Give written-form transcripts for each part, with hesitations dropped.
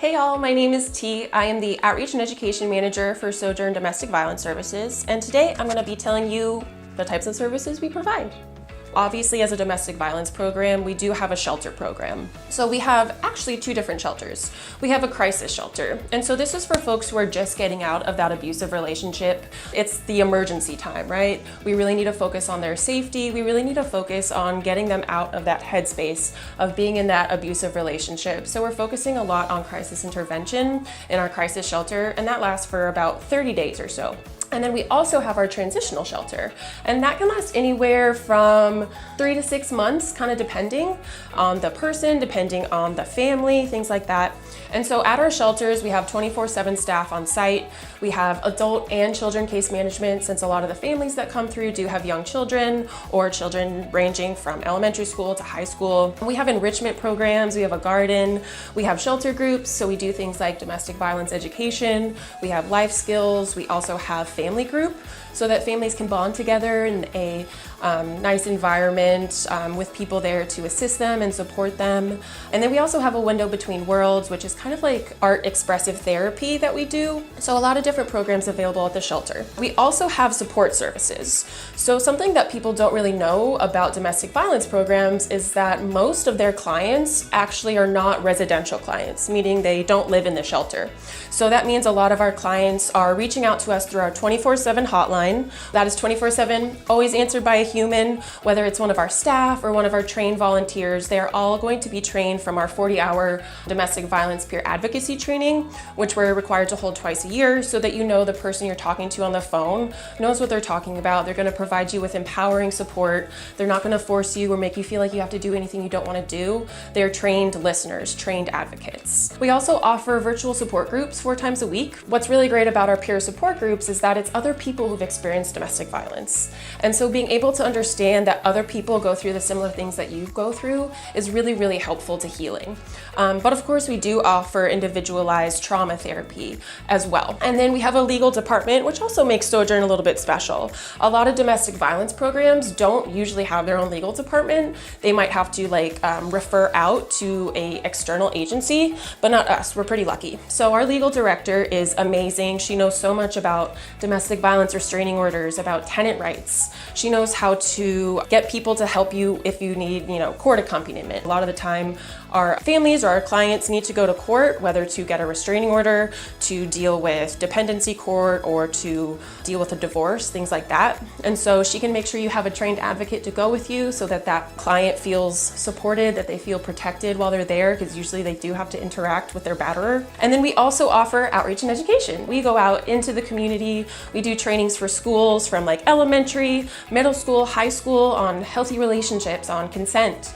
Hey y'all, my name is T. I am the Outreach and Education Manager for Sojourn Domestic Violence Services, and today I'm going to be telling you the types of services we provide. Obviously, as a domestic violence program, we do have a shelter program. So we have actually two different shelters. We have a crisis shelter, and so this is for folks who are just getting out of that abusive relationship. It's the emergency time, right? We really need to focus on their safety. We really need to focus on getting them out of that headspace of being in that abusive relationship. So we're focusing a lot on crisis intervention in our crisis shelter, and that lasts for about 30 days or so. And then we also have our transitional shelter, and that can last anywhere from 3 to 6 months, kind of depending on the person, depending on the family, things like that. And so at our shelters, we have 24/7 staff on site. We have adult and children case management, since a lot of the families that come through do have young children or children ranging from elementary school to high school. We have enrichment programs, we have a garden, we have shelter groups, so we do things like domestic violence education, we have life skills, we also have family group so that families can bond together in a nice environment with people there to assist them and support them. And then we also have a window between worlds, which is kind of like art expressive therapy that we do. So a lot of different programs available at the shelter. We also have support services. So something that people don't really know about domestic violence programs is that most of their clients actually are not residential clients, meaning they don't live in the shelter. So that means a lot of our clients are reaching out to us through our 24/7 hotline. That is 24/7, always answered by a human, whether it's one of our staff or one of our trained volunteers. They are all going to be trained from our 40-hour domestic violence peer advocacy training, which we're required to hold twice a year, so that you know the person you're talking to on the phone knows what they're talking about. They're going to provide you with empowering support. They're not going to force you or make you feel like you have to do anything you don't want to do. They're trained listeners, trained advocates. We also offer virtual support groups 4 times a week. What's really great about our peer support groups is that it's other people who've experienced domestic violence. And so being able to understand that other people go through the similar things that you go through is really, really helpful to healing. But of course, we do offer individualized trauma therapy as well. And then we have a legal department, which also makes Sojourn a little bit special. A lot of domestic violence programs don't usually have their own legal department. They might have to refer out to a external agency, but not us. We're pretty lucky. So our legal director is amazing. She knows so much about domestic violence restraining orders, about tenant rights. She knows how to get people to help you if you need, court accompaniment. A lot of the time, our families or our clients need to go to court, whether to get a restraining order, to deal with dependency court, or to deal with a divorce, things like that. And so she can make sure you have a trained advocate to go with you so that that client feels supported, that they feel protected while they're there, because usually they do have to interact with their batterer. And then we also offer outreach and education. We go out into the community. We do trainings for schools from elementary, middle school, high school on healthy relationships, on consent.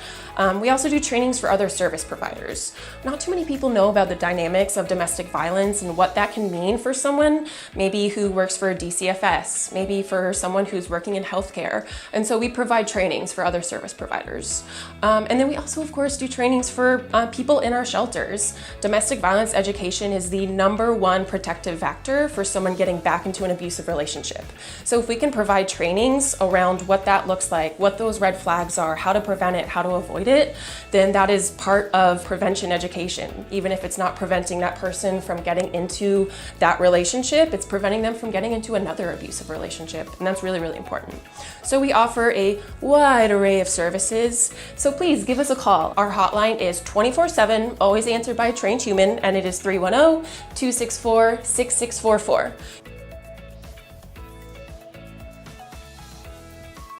We also do trainings for other service providers. Not too many people know about the dynamics of domestic violence and what that can mean for someone, maybe who works for DCFS, maybe for someone who's working in healthcare. And so we provide trainings for other service providers. And then we also, of course, do trainings for people in our shelters. Domestic violence education is the #1 protective factor for someone getting back into an abusive relationship. So if we can provide trainings around what that looks like, what those red flags are, how to prevent it, how to avoid it, then that is part of prevention education. Even if it's not preventing that person from getting into that relationship, it's preventing them from getting into another abusive relationship. And that's really, really important. So we offer a wide array of services. So please give us a call. Our hotline is 24/7, always answered by a trained human, and it is 310-264-6644.